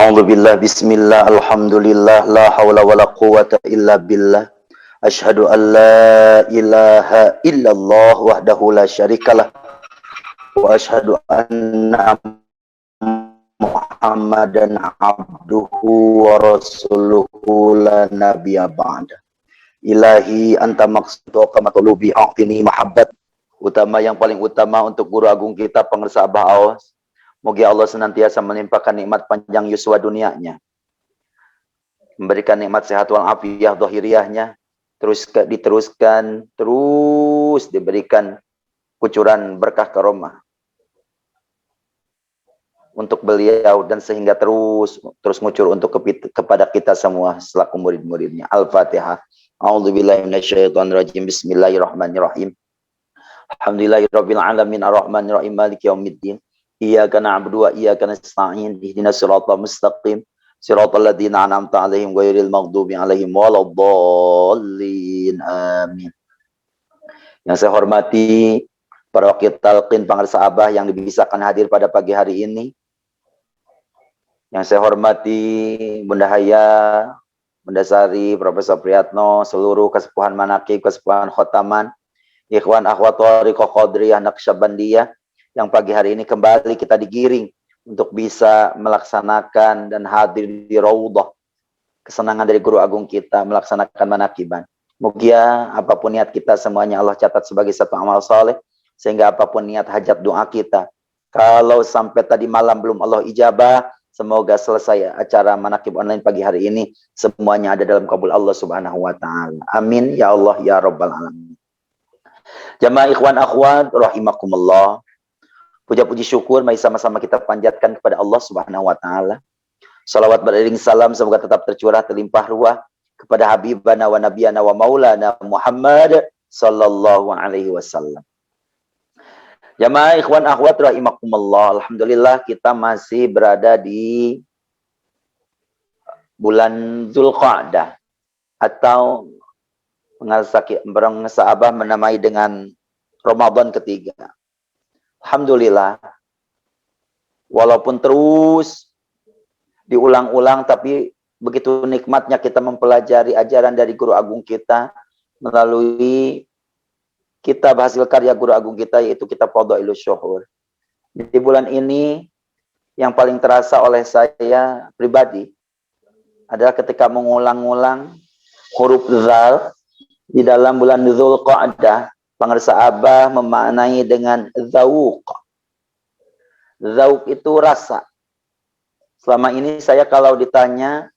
A'udzu billah bismillah alhamdulillah la haula wala quwata illa billah. Asyhadu an la ilaha illallah wahdahu la syarikalah wa asyhadu anna Muhammadan abduhu wa rasuluhu la nabiyya ba'da. Ilahi anta maqsudu kama tulubi a'tini mahabbat. Utama yang paling utama untuk guru agung kita pengersa Abah Aos. Moga Allah senantiasa menimpakan nikmat panjang yuswa dunianya. Memberikan nikmat sehat wal afiyah zahiriyahnya. Diteruskan, terus diberikan kucuran berkah karomah untuk beliau dan sehingga terus ngucur untuk kepada kita semua selaku murid-muridnya. Al-Fatihah. A'udzubillahi minasyaitonirrajim. Bismillahirrahmanirrahim. Alhamdulillahirabbil alamin arrahmanirrahim maliki yaumiddin. Iyyaka na'budu wa iyyaka nasta'in. Ihdinas siratal mustaqim. Siratal ladzina an'amta 'alaihim ghairil maghdubi 'alaihim waladdallin. Amin. Yang saya hormati para wakil talqin pengarsa Abah yang dibisakan hadir pada pagi hari ini. Yang saya hormati Bunda Haya, Bunda Sari, Profesor Priyatno, seluruh kesepuhan manaqib, kesepuhan khotaman, ikhwan akhwat thariqah qadriyah naqsyabandiyah yang pagi hari ini kembali kita digiring untuk bisa melaksanakan dan hadir di raudhah kesenangan dari guru agung kita melaksanakan manaqiban. Moga apapun niat kita semuanya Allah catat sebagai satu amal saleh, sehingga apapun niat hajat doa kita, kalau sampai tadi malam belum Allah ijabah, semoga selesai acara manaqib online pagi hari ini semuanya ada dalam kabul Allah Subhanahu wa taala. Amin ya Allah ya rabbal alamin. Jamaah ikhwan akhwat rahimakumullah. Puja-puji syukur mari sama-sama kita panjatkan kepada Allah Subhanahu wa taala. Salawat beriring salam semoga tetap tercurah terlimpah ruah kepada habibana wa nabiyana wa maulana Muhammad sallallahu alaihi wasallam. Jamaah ikhwan akhwat rahimakumullah. Alhamdulillah kita masih berada di bulan Dzulqa'dah atau pengarsa Abah menamai dengan Ramadan ketiga. Alhamdulillah, walaupun terus diulang-ulang, tapi begitu nikmatnya kita mempelajari ajaran dari guru agung kita melalui kitab hasil karya guru agung kita, yaitu kitab Fadhailus Syuhur. Di bulan ini yang paling terasa oleh saya pribadi adalah ketika mengulang-ulang huruf zal di dalam bulan Dzulqa'dah. Pengarsa Abah memaknai dengan zauq. Zauq itu rasa. Selama ini saya kalau ditanya,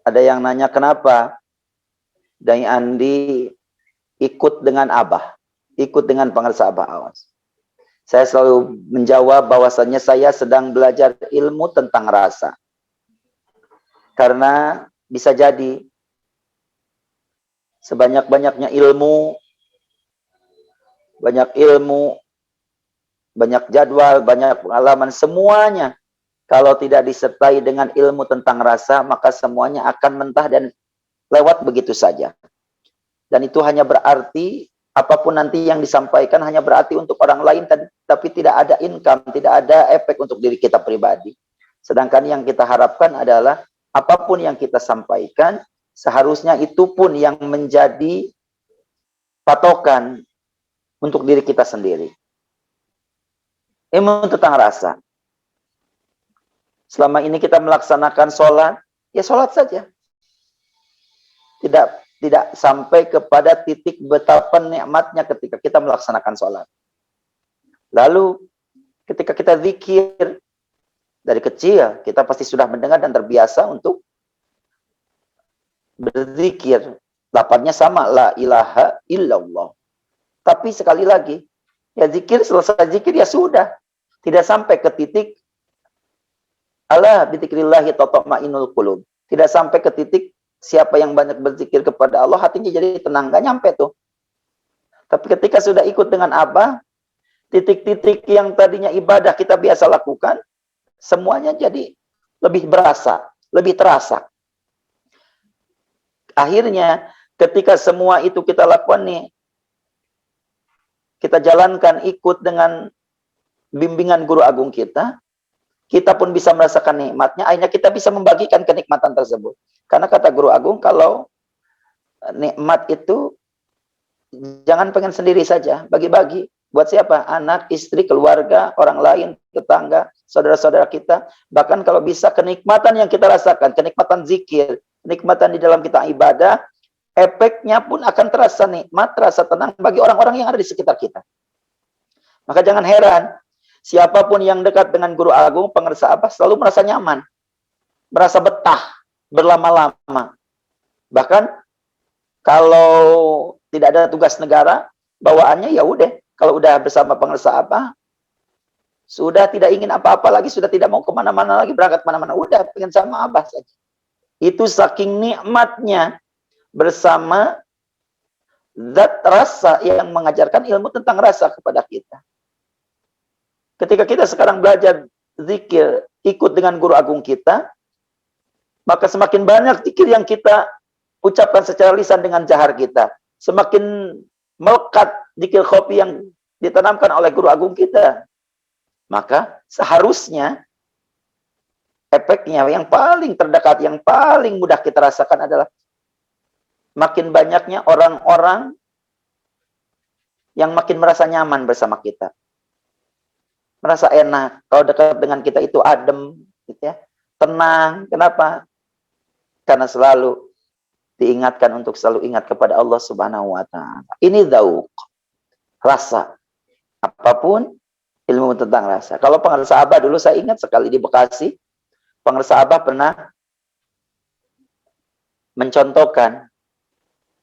ada yang nanya kenapa Dai Andi ikut dengan Abah, ikut dengan pengarsa Abah Awas. Saya selalu menjawab bahwasannya saya sedang belajar ilmu tentang rasa. Karena bisa jadi sebanyak-banyaknya ilmu, banyak jadwal, banyak pengalaman, semuanya kalau tidak disertai dengan ilmu tentang rasa, maka semuanya akan mentah dan lewat begitu saja. Dan itu hanya berarti, apapun nanti yang disampaikan hanya berarti untuk orang lain, tapi tidak ada income, tidak ada efek untuk diri kita pribadi. Sedangkan yang kita harapkan adalah, apapun yang kita sampaikan, seharusnya itu pun yang menjadi patokan untuk diri kita sendiri. Ilmu tentang rasa. Selama ini kita melaksanakan sholat, ya sholat saja. Tidak sampai kepada titik betapa nikmatnya ketika kita melaksanakan sholat. Lalu ketika kita zikir, dari kecil kita pasti sudah mendengar dan terbiasa untuk berzikir. Lafadznya sama, la ilaha illallah. Tapi sekali lagi, ya zikir, selesai zikir ya sudah. Tidak sampai ke titik ala bidzikrillahi tatma'innul qulub. Tidak sampai ke titik siapa yang banyak berzikir kepada Allah hatinya jadi tenang, gak nyampe tuh. Tapi ketika sudah ikut dengan Abah, titik-titik yang tadinya ibadah kita biasa lakukan, semuanya jadi lebih berasa, lebih terasa. Akhirnya ketika semua itu kita lakukan nih, kita jalankan ikut dengan bimbingan guru agung kita, kita pun bisa merasakan nikmatnya, akhirnya kita bisa membagikan kenikmatan tersebut. Karena kata Guru Agung, kalau nikmat itu jangan pengen sendiri saja, bagi-bagi. Buat siapa? Anak, istri, keluarga, orang lain, tetangga, saudara-saudara kita. Bahkan kalau bisa kenikmatan yang kita rasakan, kenikmatan zikir, kenikmatan di dalam kita ibadah, efeknya pun akan terasa nikmat, terasa tenang bagi orang-orang yang ada di sekitar kita. Maka jangan heran, siapapun yang dekat dengan Guru Agung, pengersa apa, selalu merasa nyaman, merasa betah, berlama-lama. Bahkan kalau tidak ada tugas negara, bawaannya ya udah. Kalau udah bersama pengersa apa, sudah tidak ingin apa-apa lagi, sudah tidak mau kemana-mana lagi, berangkat kemana-mana, udah pengen sama Abah saja. Itu saking nikmatnya bersama zat rasa yang mengajarkan ilmu tentang rasa kepada kita. Ketika kita sekarang belajar zikir, ikut dengan Guru Agung kita, maka semakin banyak zikir yang kita ucapkan secara lisan dengan jahar kita. Semakin melekat zikir khofi yang ditanamkan oleh Guru Agung kita. Maka seharusnya efeknya yang paling terdekat, yang paling mudah kita rasakan adalah makin banyaknya orang-orang yang makin merasa nyaman bersama kita. Merasa enak. Kalau dekat dengan kita itu adem, gitu ya. Tenang. Kenapa? Karena selalu diingatkan untuk selalu ingat kepada Allah Subhanahu wa Ta'ala. Ini dzauq, rasa. Apapun ilmu tentang rasa. Kalau pengersa Abah dulu saya ingat sekali di Bekasi, pengersa Abah pernah mencontohkan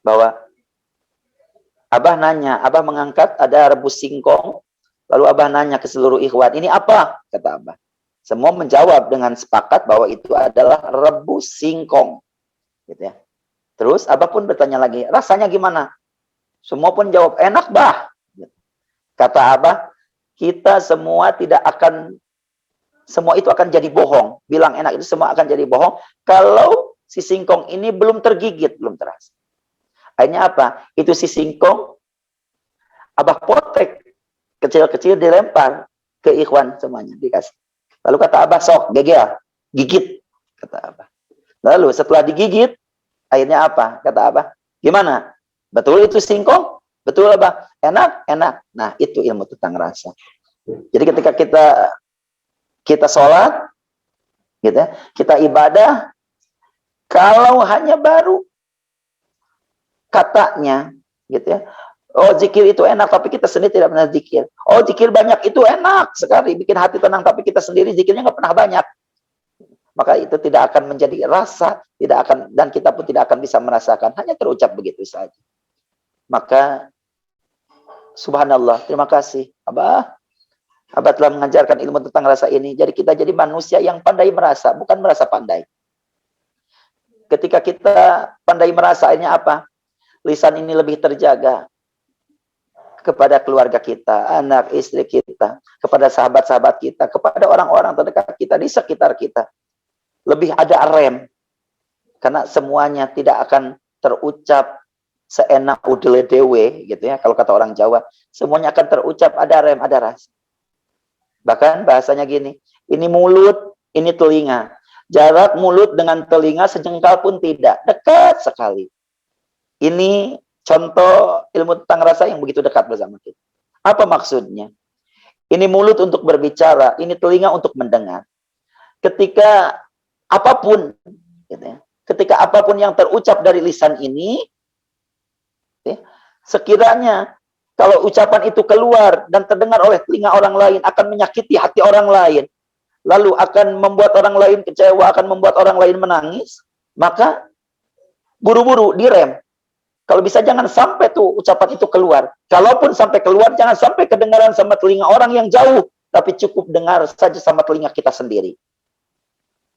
bahwa Abah nanya, Abah mengangkat ada rebus singkong, lalu Abah nanya ke seluruh ikhwan, ini apa? Kata Abah. Semua menjawab dengan sepakat bahwa itu adalah rebus singkong. Gitu ya. Terus Abah pun bertanya lagi, rasanya gimana? Semua pun jawab, enak bah. Kata Abah, kita semua tidak akan, semua itu akan jadi bohong. Bilang enak itu semua akan jadi bohong. Kalau si singkong ini belum tergigit, belum terasa. Akhirnya apa? Itu si singkong, Abah potek, kecil-kecil dilempar ke ikhwan semuanya, dikasih. Lalu kata Abah, sok, gegel, gigit. Kata Abah. Lalu setelah digigit, akhirnya apa? Kata Abah, gimana? Betul itu singkong? Betul Abah? Enak? Enak. Nah, itu ilmu tentang rasa. Jadi ketika kita sholat, gitu ya, kita ibadah, kalau hanya baru katanya, gitu ya, oh zikir itu enak, tapi kita sendiri tidak pernah zikir. Oh zikir banyak itu enak sekali, bikin hati tenang, tapi kita sendiri zikirnya nggak pernah banyak. Maka itu tidak akan menjadi rasa, tidak akan, dan kita pun tidak akan bisa merasakan, hanya terucap begitu saja. Maka subhanallah, terima kasih Abah. Abah telah mengajarkan ilmu tentang rasa ini. Jadi kita jadi manusia yang pandai merasa, bukan merasa pandai. Ketika kita pandai merasa, akhirnya apa? Lisan ini lebih terjaga kepada keluarga kita, anak, istri kita, kepada sahabat-sahabat kita, kepada orang-orang terdekat kita, di sekitar kita. Lebih ada rem. Karena semuanya tidak akan terucap seenak udele dewe, gitu ya. Kalau kata orang Jawa, semuanya akan terucap ada rem, ada rasa. Bahkan bahasanya gini, ini mulut, ini telinga. Jarak mulut dengan telinga sejengkal pun tidak, dekat sekali. Ini contoh ilmu tentang rasa yang begitu dekat bersama kita. Apa maksudnya? Ini mulut untuk berbicara, ini telinga untuk mendengar. Ketika apapun, gitu ya, ketika apapun yang terucap dari lisan ini, ya, sekiranya kalau ucapan itu keluar dan terdengar oleh telinga orang lain, akan menyakiti hati orang lain, lalu akan membuat orang lain kecewa, akan membuat orang lain menangis, maka buru-buru direm. Kalau bisa jangan sampai tuh ucapan itu keluar. Kalaupun sampai keluar, jangan sampai kedengaran sama telinga orang yang jauh, tapi cukup dengar saja sama telinga kita sendiri.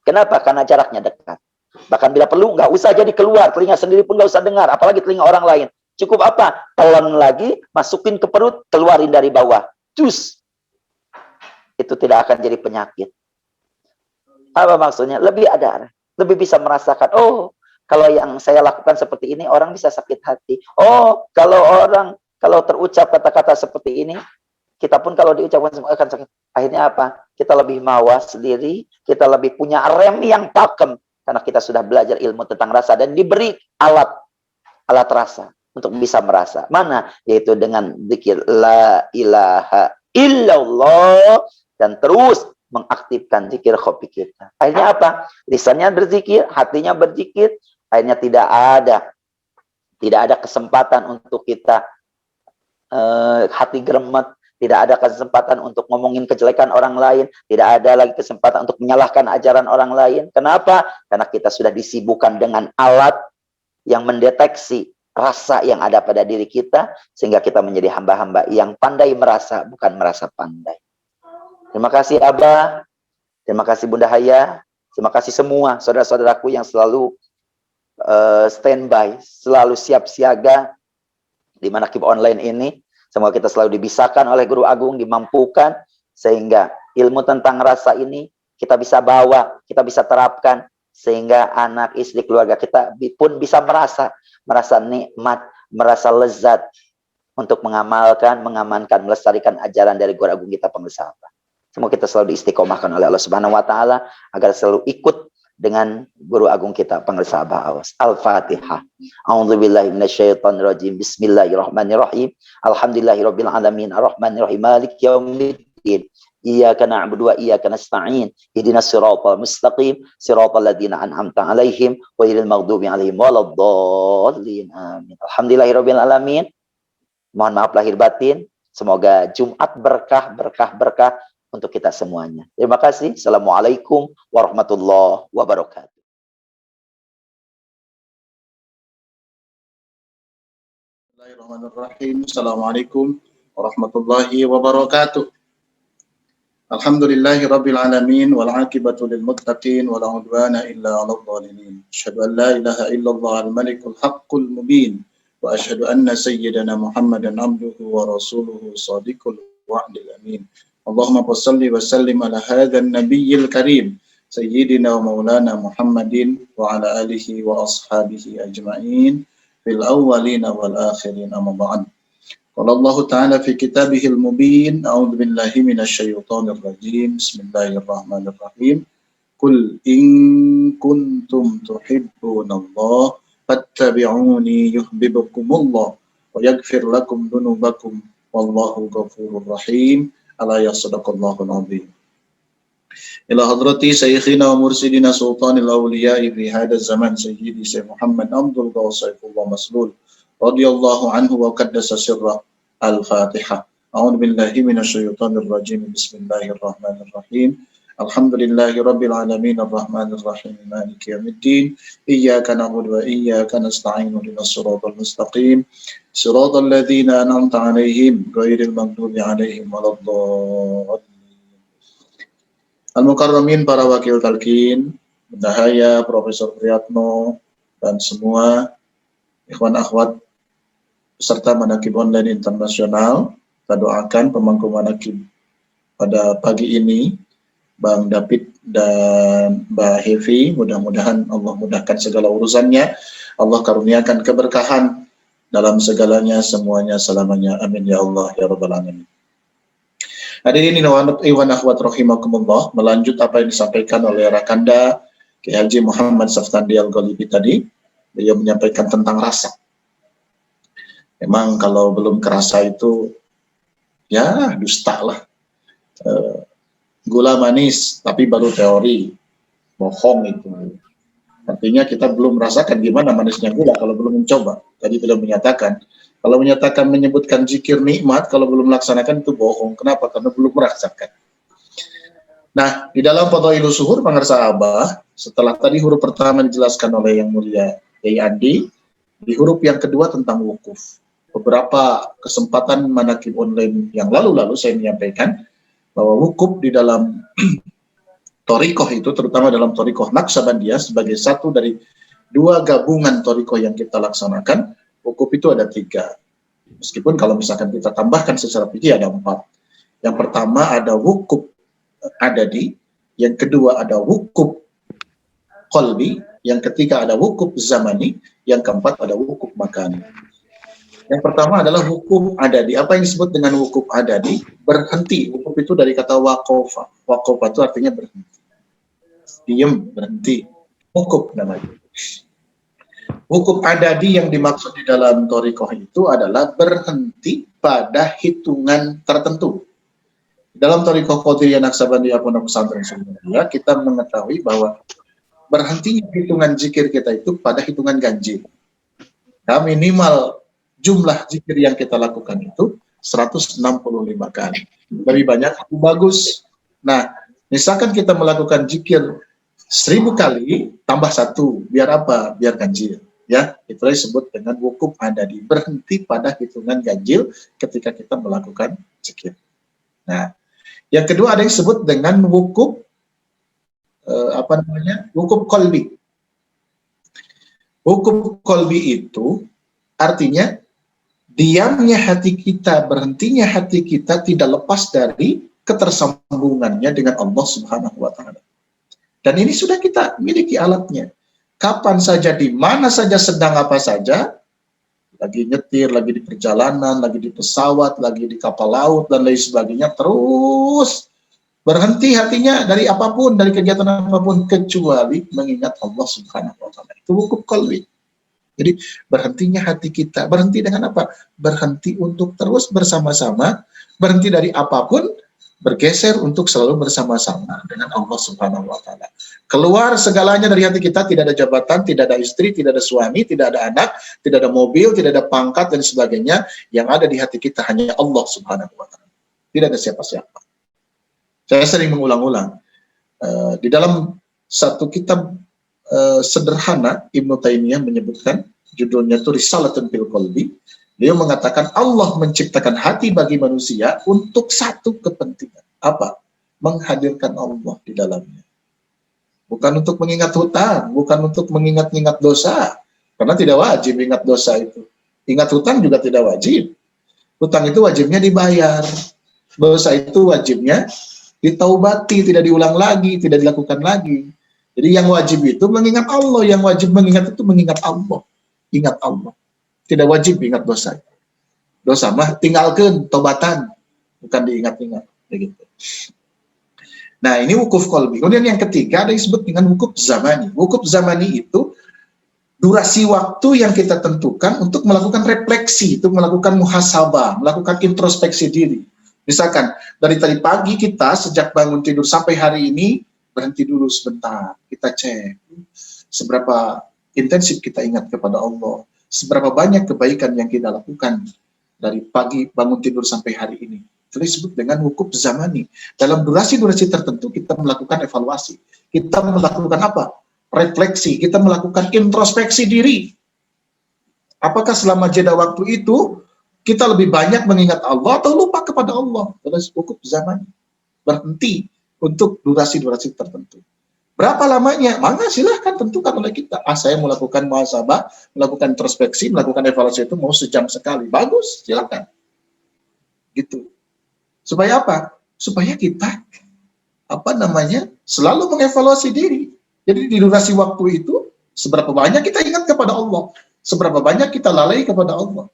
Kenapa? Karena jaraknya dekat. Bahkan bila perlu, nggak usah jadi keluar, telinga sendiri pun nggak usah dengar, apalagi telinga orang lain. Cukup apa? Telan lagi, masukin ke perut, keluarin dari bawah. Cus. Itu tidak akan jadi penyakit. Apa maksudnya? Lebih ada, lebih bisa merasakan, oh, kalau yang saya lakukan seperti ini, orang bisa sakit hati. Oh, kalau terucap kata-kata seperti ini, kita pun kalau diucapkan semua akan sakit. Akhirnya apa? Kita lebih mawas diri, kita lebih punya rem yang pakem karena kita sudah belajar ilmu tentang rasa dan diberi alat rasa untuk bisa merasa. Mana? Yaitu dengan zikir la ilaha illallah dan terus mengaktifkan zikir khofi kita. Akhirnya apa? Lisannya berzikir, hatinya berzikir, akhirnya tidak ada kesempatan untuk kita hati geremet, tidak ada kesempatan untuk ngomongin kejelekan orang lain, tidak ada lagi kesempatan untuk menyalahkan ajaran orang lain. Kenapa? Karena kita sudah disibukkan dengan alat yang mendeteksi rasa yang ada pada diri kita, sehingga kita menjadi hamba-hamba yang pandai merasa, bukan merasa pandai. Terima kasih Abah, terima kasih Bunda Haya, terima kasih semua saudara-saudaraku yang selalu standby, selalu siap siaga di Manaqib Online ini. Semoga kita selalu dibisahkan oleh Guru Agung, dimampukan sehingga ilmu tentang rasa ini kita bisa bawa, kita bisa terapkan, sehingga anak, istri, keluarga kita pun bisa merasa nikmat, merasa lezat untuk mengamalkan, mengamankan, melestarikan ajaran dari Guru Agung kita Pengelsahabah. Semoga kita selalu diistiqomahkan oleh Allah Subhanahu wa taala agar selalu ikut dengan Guru Agung kita Pengelsahabah. Al-Fatihah. A'udzubillahi minasyaitonirrajim. Bismillahirrahmanirrahim. Alhamdulillahirabbil alamin arrahmanirrahim maliki yaumiddin. Iyyaka na'budu wa iyyaka nasta'in. Ihdinas siratal mustaqim, siratal ladzina an'amta 'alaihim ghairil maghdubi 'alaihim waladdallin. Amin. Alhamdulillahirabbil alamin. Mohon maaf lahir batin. Semoga Jumat berkah untuk kita semuanya. Terima kasih. Assalamualaikum warahmatullahi wabarakatuh. Bismillahirrahmanirrahim. Assalamualaikum warahmatullahi wabarakatuh. Alhamdulillahi rabbil alamin wal aqibatu lil muttaqin wala udwana illa 'alal zalimin. Asyhadu an la ilaha illallah al-malikul haqqul mubin wa asyhadu anna sayyidana Muhammadan abduhu wa rasuluhu shadiqul wa'dil amin. Allahumma salli wa sallim ala hadzal nabiyil karim sayyidina wa maulana Muhammadin wa ala alihi wa ashabihi ajma'in fil awwalina wal akhirin amma ba'd. Qala Allah ta'ala fi kitabihil mubin a'udzu billahi minasy syaithanir rajim. Bismillahirrahmanirrahim. Qul in kuntum tuhibbunallaha fattabi'uni yuhibbukumullah wa yaghfir lakum dhunubakum wallahu ghafurur rahim. Ala ya sadaqallahul azim. Ila hadrati sayyikhina wa mursidina sultanil awliya'i fi hadha zaman sayyidi Syekh Muhammad Abdul Ghawwar Saifullah Maslul radhiyallahu anhu wa qaddasa sirra. Al-Fatihah. A'udzu billahi minasyaitonir rajim. Bismillahirrahmanirrahim. Alhamdulillahi rabbil alamin arrahmanir rahim maliki yaumiddin. Iyyaka na'budu wa iyyaka nasta'in ihdinas siratal mustaqim. Siratal ladzina an'amta 'alaihim ghairil maghdubi 'alaihim waladdallin. Al-Mukarramin, para wakil talqin, Bunda Haya, Profesor Priyatno, dan semua ikhwan akhwat peserta Manaqib Online Internasional. Kita doakan pemangku Manaqib pada pagi ini, Bang David dan Mbak Hevi, mudah-mudahan Allah mudahkan segala urusannya, Allah karuniakan keberkahan dalam segalanya, semuanya, selamanya, amin ya Allah ya rabbal alamin. Hadirin ikhwan akhwat rahimakumullah, melanjut apa yang disampaikan oleh Rakanda Kiai Haji Muhammad Saftandi Al-Ghalibi tadi. Beliau menyampaikan tentang rasa. Memang kalau belum kerasa itu ya dusta lah. Gula manis tapi baru teori, bohong itu. Artinya kita belum merasakan gimana manisnya gula kalau belum mencoba. Tadi beliau menyatakan, kalau menyebutkan zikir nikmat, kalau belum melaksanakan itu bohong. Kenapa? Karena belum merasakan. Nah, di dalam Fadhailus Zuhur pengarsa Abah, setelah tadi huruf pertama dijelaskan oleh Yang Mulia Kiai Andi, di huruf yang kedua tentang wukuf. Beberapa kesempatan Manaqib Online yang lalu-lalu saya menyampaikan bahwa wukuf di dalam Thariqah itu, terutama dalam Thariqah Naqsabandiyah, sebagai satu dari dua gabungan Thariqah yang kita laksanakan, wukuf itu ada 3. Meskipun kalau misalkan kita tambahkan secara fikih ada 4. Yang pertama ada wukuf adadi, yang kedua ada wukuf qalbi, yang ketiga ada wukuf zamani, yang keempat ada wukuf makani. Yang pertama adalah wukuf adadi. Apa yang disebut dengan wukuf adadi? Berhenti. Wukuf itu dari kata wakofa. Wakofa itu artinya berhenti. Diam, berhenti. Wukuf namanya. Wukuf adadi yang dimaksud di dalam thariqah itu adalah berhenti pada hitungan tertentu. Dalam thariqah Qadiriyah Naksabandiyah Pondok Pesantren Sunnah, kita mengetahui bahwa berhentinya hitungan zikir kita itu pada hitungan ganjil. Nah, minimal jumlah zikir yang kita lakukan itu 165 kali. Lebih banyak, lebih bagus. Nah, misalkan kita melakukan zikir 1000 kali, tambah 1. Biar apa? Biar ganjil. Ya, itu disebut dengan wukuf adadi. Berhenti pada hitungan ganjil ketika kita melakukan zikir. Nah, yang kedua ada yang disebut dengan wukuf wukuf qalbi. Wukuf qalbi itu artinya diamnya hati kita, berhentinya hati kita tidak lepas dari ketersambungannya dengan Allah Subhanahu wa taala. Dan ini sudah kita miliki alatnya. Kapan saja, di mana saja, sedang apa saja, lagi nyetir, lagi di perjalanan, lagi di pesawat, lagi di kapal laut dan lain sebagainya, terus berhenti hatinya dari apapun, dari kegiatan apapun kecuali mengingat Allah Subhanahu wa taala. Itu wukuf qalbi. Jadi berhentinya hati kita, berhenti dengan apa? Berhenti untuk terus bersama-sama, berhenti dari apapun, bergeser untuk selalu bersama-sama dengan Allah Subhanahu wa taala. Keluar segalanya dari hati kita, tidak ada jabatan, tidak ada istri, tidak ada suami, tidak ada anak, tidak ada mobil, tidak ada pangkat dan sebagainya. Yang ada di hati kita hanya Allah Subhanahu wa taala. Tidak ada siapa-siapa. Saya sering mengulang-ulang. Di dalam satu kitab sederhana, Ibnu Taimiyah menyebutkan, judulnya itu Risalatun fil Qalbi. Dia mengatakan Allah menciptakan hati bagi manusia untuk satu kepentingan. Apa? Menghadirkan Allah di dalamnya. Bukan untuk mengingat hutang, bukan untuk mengingat-ingat dosa. Karena tidak wajib ingat dosa itu. Ingat hutang juga tidak wajib. Hutang itu wajibnya dibayar. Dosa itu wajibnya ditaubati, tidak diulang lagi, tidak dilakukan lagi. Jadi yang wajib itu mengingat Allah, yang wajib mengingat itu mengingat Allah. Ingat Allah. Tidak wajib ingat dosa. Dosa mah tinggalkan, tobatan, bukan diingat-ingat. Begitu. Nah, ini wukuf qalbi. Kemudian yang ketiga ada yang disebut dengan wukuf zamani. Wukuf zamani itu durasi waktu yang kita tentukan untuk melakukan refleksi, untuk melakukan muhasabah, melakukan introspeksi diri. Misalkan dari tadi pagi kita sejak bangun tidur sampai hari ini, berhenti dulu sebentar, kita cek seberapa intensif kita ingat kepada Allah, seberapa banyak kebaikan yang kita lakukan dari pagi bangun tidur sampai hari ini. Itu disebut dengan wukuf zamani. Dalam durasi-durasi tertentu kita melakukan evaluasi, kita melakukan apa? Refleksi, kita melakukan introspeksi diri. Apakah selama jeda waktu itu kita lebih banyak mengingat Allah atau lupa kepada Allah? Terus wukuf zamani. Berhenti untuk durasi-durasi tertentu. Berapa lamanya? Maka silahkan tentukan oleh kita. Saya melakukan muhasabah, melakukan introspeksi, melakukan evaluasi itu mau sejam sekali. Bagus, silahkan. Gitu. Supaya apa? Supaya kita selalu mengevaluasi diri. Jadi di durasi waktu itu seberapa banyak kita ingat kepada Allah, seberapa banyak kita lalai kepada Allah.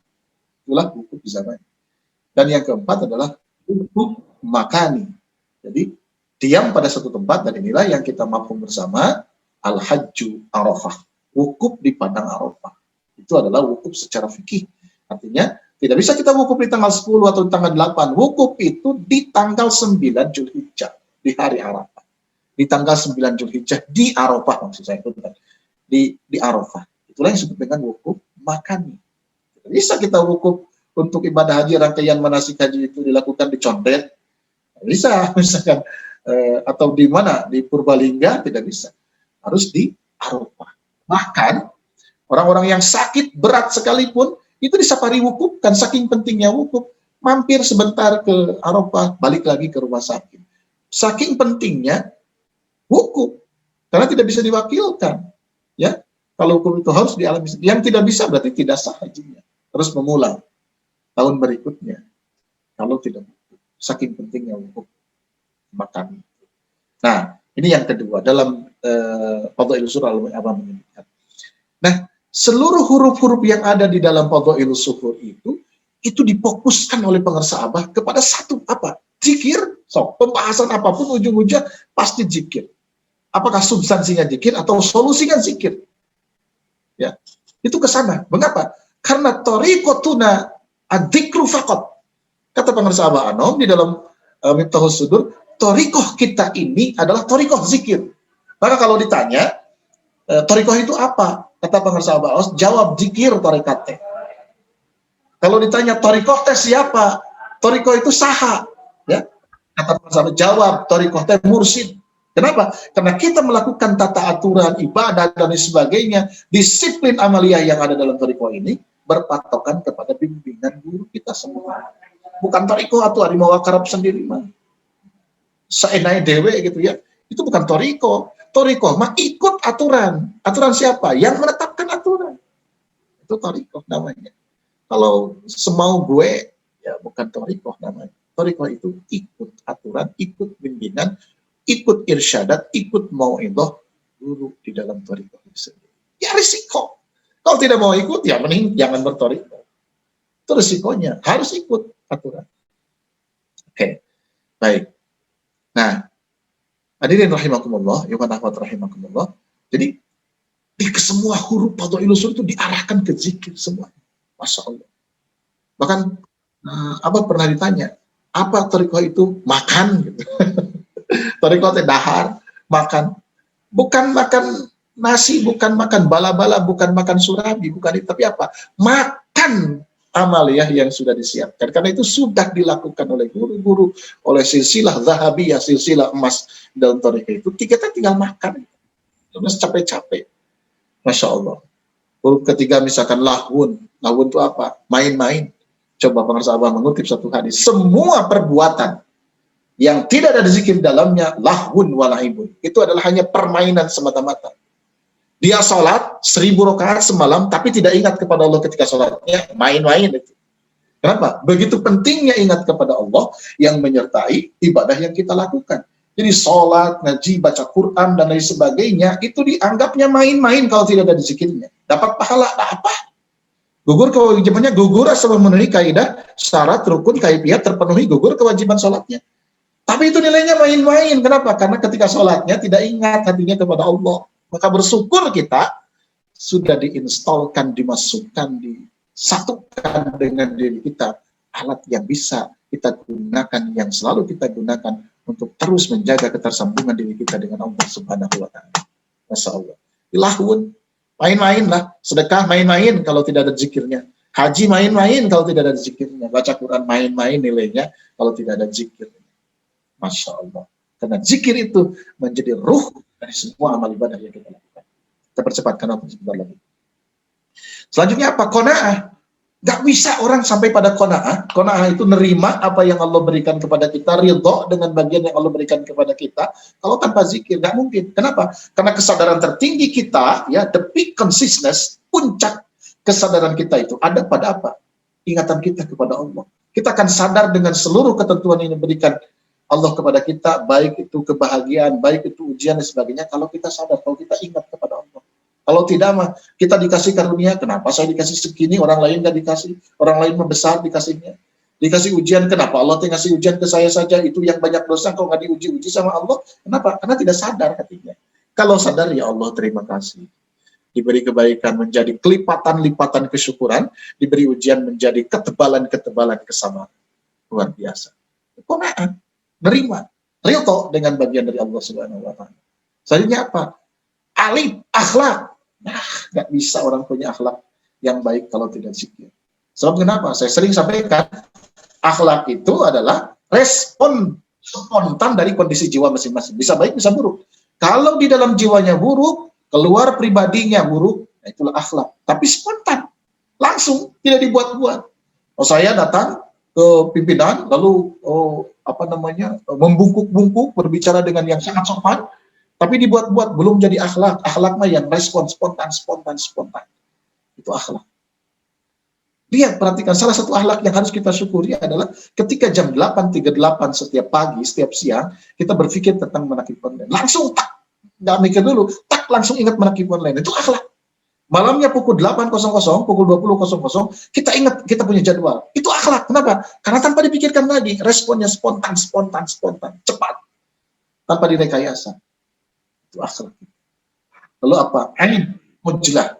Itulah wukuf zamani. Dan yang keempat adalah wukuf makani. Jadi diam pada satu tempat, dan inilah yang kita mafhum bersama al-hajju arafah. Wukuf di padang Arafah. Itu adalah wukuf secara fikih. Artinya tidak bisa kita wukuf di tanggal 10 atau di tanggal 8. Wukuf itu di tanggal 9 Zulhijjah, di hari Arafah. Di tanggal 9 Zulhijjah, di Arafah maksud saya itu. Di Arafah. Itulah yang disebut dengan wukuf makani. Tidak bisa kita wukuf untuk ibadah haji, rangkaian manasik haji itu dilakukan di Condet. Tidak bisa, misalkan. Atau di mana? Di Purbalingga, tidak bisa. Harus di Arafah. Bahkan, orang-orang yang sakit berat sekalipun, itu disafari wukuf, kan saking pentingnya wukuf, mampir sebentar ke Arafah, balik lagi ke rumah sakit. Saking pentingnya wukuf, karena tidak bisa diwakilkan. Ya, kalau wukuf itu harus dialami. Yang tidak bisa berarti tidak sah hajinya. Terus memulai tahun berikutnya. Kalau tidak wukuf, saking pentingnya wukuf makan. Nah, ini yang kedua dalam Fadhailus Surah Al-Mu'abah menyebutkan. Nah, seluruh huruf-huruf yang ada di dalam Fadhailus Suhur itu difokuskan oleh pengarsa Abah kepada satu apa? Zikir. So, pembahasan apapun ujung-ujungnya pasti zikir. Apakah substansinya zikir atau solusinya zikir? Ya, itu ke sana. Mengapa? Karena thariqatuna adzikru faqat. Kata pengarsa Abah Anom di dalam Miftahus Sudur, thariqah kita ini adalah thariqah zikir. Maka kalau ditanya, thariqah itu apa? Kata pengarsa Abah Anom, jawab zikir thariqat. Kalau ditanya thariqah teh siapa? Thariqah itu saha. Ya. Kata pengarsa Abah, jawab thariqah teh mursyid. Kenapa? Karena kita melakukan tata aturan ibadah dan sebagainya, disiplin amaliyah yang ada dalam thariqah ini berpatokan kepada bimbingan guru kita semua. Bukan thariqah atau harimau karab sendiri mah. Seenai dewe gitu ya. Itu bukan thariqah. Thariqah mah ikut aturan. Aturan siapa? Yang menetapkan aturan. Itu thariqah namanya. Kalau semau gue, ya bukan thariqah namanya. Thariqah itu ikut aturan, ikut bimbingan, ikut irsyadat, ikut mau'idhah guru di dalam thariqah itu sendiri. Ya risiko. Kalau tidak mau ikut, ya mending jangan berthariqah. Itu risikonya. Harus ikut aturan. Oke. Baik. Nah, hadirin rahimakumullah, ya Ahmad rahimakumullah. Jadi, di semua huruf Fadhailus Suhur itu diarahkan ke zikir semuanya. Masya Allah. Bahkan, Abah pernah ditanya, apa thariqah itu? Makan. Gitu. Thariqah itu dahar, makan. Bukan makan nasi, bukan makan bala-bala, bukan makan surabi, bukan itu. Tapi apa? Makan amaliyah yang sudah disiapkan. Karena itu sudah dilakukan oleh guru-guru, oleh silsilah zahabiyah, silsilah emas dalam thariqah itu. Kita tinggal makan. Terus capek-capek. Masya Allah. Huruf ketiga misalkan lahun. Lahun itu apa? Main-main. Coba pengarsa Abah mengutip satu hadis. Semua perbuatan yang tidak ada zikir dalamnya, lahun walaibun. Itu adalah hanya permainan semata-mata. Dia sholat 1000 rakaat semalam, tapi tidak ingat kepada Allah ketika sholatnya, main-main itu. Kenapa? Begitu pentingnya ingat kepada Allah yang menyertai ibadah yang kita lakukan. Jadi sholat, ngaji, baca Quran, dan lain sebagainya, itu dianggapnya main-main kalau tidak ada zikirnya. Dapat pahala, apa? Gugur kewajibannya, gugur asal memenuhi kaidah, syarat, rukun, kaifiat terpenuhi, gugur kewajiban sholatnya. Tapi itu nilainya main-main. Kenapa? Karena ketika sholatnya tidak ingat hatinya kepada Allah. Maka bersyukur kita sudah diinstalkan, dimasukkan, disatukan dengan diri kita alat yang bisa kita gunakan, yang selalu kita gunakan untuk terus menjaga ketersambungan diri kita dengan Allah Subhanahu wa Ta'ala. Masya Allah. Lahun, main-main lah. Sedekah main-main kalau tidak ada zikirnya. Haji main-main kalau tidak ada zikirnya. Baca Quran main-main nilainya kalau tidak ada zikirnya. Masya Allah. Karena zikir itu menjadi ruh dari semua amal ibadah yang kita lakukan. Kita percepat karena sebentar lagi. Selanjutnya apa? Qanaah. Gak bisa orang sampai pada qanaah. Qanaah itu nerima apa yang Allah berikan kepada kita, ridho dengan bagian yang Allah berikan kepada kita. Kalau tanpa zikir, gak mungkin. Kenapa? Karena kesadaran tertinggi kita, ya, the peak consciousness, puncak kesadaran kita itu ada pada apa? Ingatan kita kepada Allah. Kita akan sadar dengan seluruh ketentuan yang diberikan Allah kepada kita, baik itu kebahagiaan, baik itu ujian dan sebagainya, kalau kita sadar, kalau kita ingat kepada Allah. Kalau tidak mah, kita dikasih karunia, kenapa saya dikasih segini, orang lain nggak dikasih, orang lain membesar dikasihnya. Dikasih ujian, kenapa Allah ngasih ujian ke saya saja, itu yang banyak dosa, kok nggak diuji-uji sama Allah, kenapa? Karena tidak sadar hatinya. Kalau sadar, ya Allah terima kasih. Diberi kebaikan menjadi kelipatan-lipatan kesyukuran, diberi ujian menjadi ketebalan-ketebalan kesabaran. Luar biasa. Qanaah. Nerima, ridho dengan bagian dari Allah Subhanahu wa Ta'ala. Selanjutnya apa? Alif, akhlak. Nah, nggak bisa orang punya akhlak yang baik kalau tidak zikir. Sebab kenapa? Saya sering sampaikan, akhlak itu adalah respon spontan dari kondisi jiwa masing-masing. Bisa baik, bisa buruk. Kalau di dalam jiwanya buruk, keluar pribadinya buruk, nah itulah akhlak. Tapi spontan, langsung, tidak dibuat-buat. Oh, saya datang ke pimpinan, lalu membungkuk-bungkuk, berbicara dengan yang sangat sopan, tapi dibuat-buat, belum jadi akhlak. Akhlak mah yang respon spontan. Itu akhlak. Lihat, perhatikan, salah satu akhlak yang harus kita syukuri adalah ketika jam 8.38 setiap pagi, setiap siang, kita berpikir tentang menakib online. Langsung tak, nggak mikir dulu, tak langsung ingat menakib online. Itu akhlak. Malamnya pukul 8.00, pukul 20.00, kita ingat kita punya jadwal. Itu akhlak. Kenapa? Karena tanpa dipikirkan lagi, responnya spontan, cepat. Tanpa direkayasa. Itu akhlak. Lalu apa? Ain, ujlah.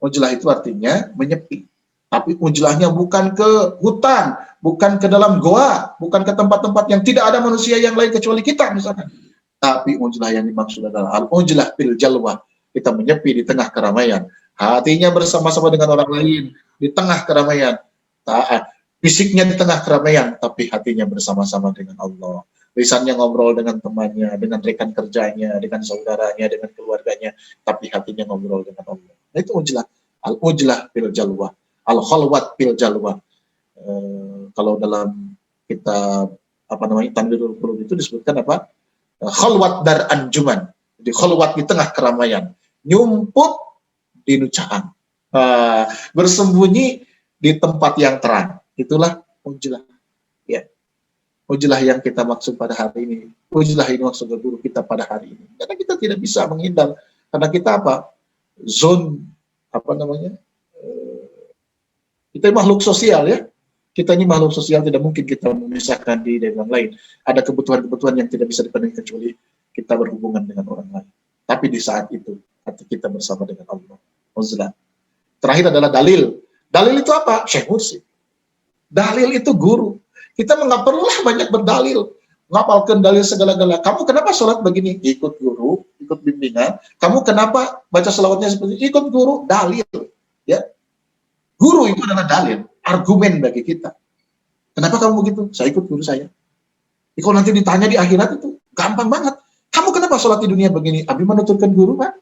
Ujlah itu artinya menyepi. Tapi ujlahnya bukan ke hutan, bukan ke dalam goa, bukan ke tempat-tempat yang tidak ada manusia yang lain kecuali kita misalkan. Tapi ujlah yang dimaksud adalah al-ujlah bil jalwah. Kita menyepi di tengah keramaian. Hatinya bersama-sama dengan orang lain di tengah keramaian. Fisiknya di tengah keramaian, tapi hatinya bersama-sama dengan Allah. Lisannya ngobrol dengan temannya, dengan rekan kerjanya, dengan saudaranya, dengan keluarganya, tapi hatinya ngobrol dengan Allah. Nah, itu ujlah. Al-ujlah bil jalwah. Al-khalwat bil jalwah. Kalau dalam kitab Tanwirul Qulub itu disebutkan apa? Khalwat dar anjuman. Jadi khalwat di tengah keramaian. Nyumput di nucaan. Bersembunyi di tempat yang terang. Itulah ujlah. Ya. Ujlah yang kita maksud pada hari ini. Ujlah ini maksud guru kita pada hari ini. Karena kita tidak bisa menghindar. Karena kita apa? Kita makhluk sosial ya. Kita ini makhluk sosial, tidak mungkin kita memisahkan diri dari orang lain. Ada kebutuhan-kebutuhan yang tidak bisa dipenuhi kecuali kita berhubungan dengan orang lain. Tapi di saat itu, hati kita bersama dengan Allah. Uzlah. Terakhir adalah dalil. Dalil itu apa? Syekh Mursi. Dalil itu guru. Kita nggak perlulah banyak berdalil. Ngapalkan dalil segala-gala. Kamu kenapa sholat begini? Ikut guru, ikut bimbingan. Kamu kenapa baca selawatnya seperti ini? Ikut guru, dalil. Ya. Guru itu adalah dalil, argumen bagi kita. Kenapa kamu begitu? Saya ikut guru saya. Kalau nanti ditanya di akhirat itu gampang banget. Kamu kenapa sholat di dunia begini? Abi menuturkan guru, Pak.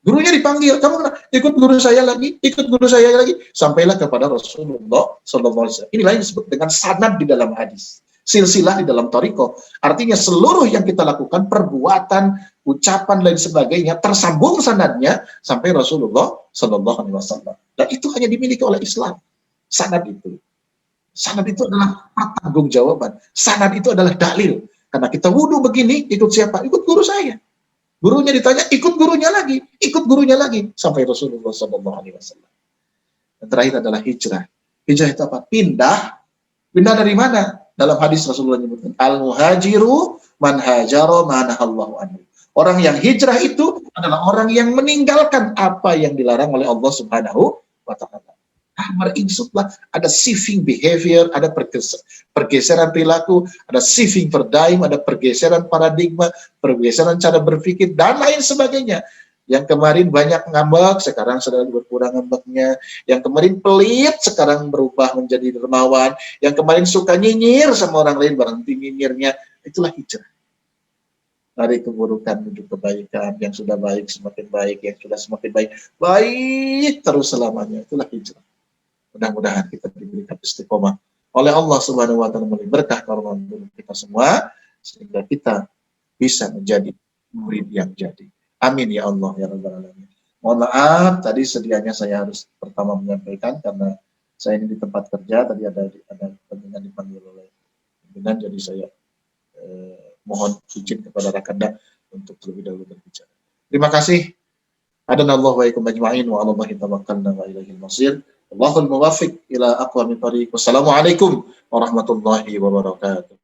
Gurunya dipanggil, kamu kenapa? Ikut guru saya lagi, ikut guru saya lagi. Sampailah kepada Rasulullah SAW. Inilah yang disebut dengan sanad di dalam hadis. Silsilah di dalam thariqah. Artinya seluruh yang kita lakukan, perbuatan, ucapan, dan sebagainya, tersambung sanadnya sampai Rasulullah SAW. Dan itu hanya dimiliki oleh Islam. Sanad itu. Sanad itu adalah pertanggungjawaban. Sanad itu adalah dalil. Karena kita wudhu begini, ikut siapa? Ikut guru saya. Gurunya ditanya, ikut gurunya lagi, sampai Rasulullah SAW. Dan terakhir adalah hijrah. Hijrah itu apa? Pindah dari mana? Dalam hadis Rasulullah menyebutkan, al-muhajiru man hajara manahallahu anhu. Orang yang hijrah itu adalah orang yang meninggalkan apa yang dilarang oleh Allah Subhanahu wa Ta'ala. Merinsutlah, ada shifting behavior, ada pergeseran perilaku, ada shifting paradigm, ada pergeseran paradigma, pergeseran cara berpikir, dan lain sebagainya. Yang kemarin banyak ngambek, sekarang sedang berkurang ngambeknya. Yang kemarin pelit, sekarang berubah menjadi dermawan. Yang kemarin suka nyinyir sama orang lain, berhenti nyinyirnya. Itulah hijrah. Dari keburukan menuju kebaikan, yang sudah baik semakin baik, yang sudah semakin baik, baik terus selamanya. Itulah hijrah. Mudah-mudahan kita diberikan istiqomah oleh Allah Subhanahu wa Ta'ala, memberi berkah karomah kita semua, sehingga kita bisa menjadi murid yang jadi. Amin ya Allah ya Rabbal Alamin. Mohon maaf, tadi sedianya saya harus pertama menyampaikan karena saya ini di tempat kerja, tadi ada pimpinan dipanggil oleh pimpinan, jadi saya mohon izin kepada Rakanda untuk terlebih dahulu berbicara. Terima kasih. Adanallahu wa ikum ajma'in wa 'ala Allahi tawakkalna wa ilaihil masir. Allahul muwaffiq ila aqwamit thariq. Wassalamualaikum warahmatullahi wabarakatuh.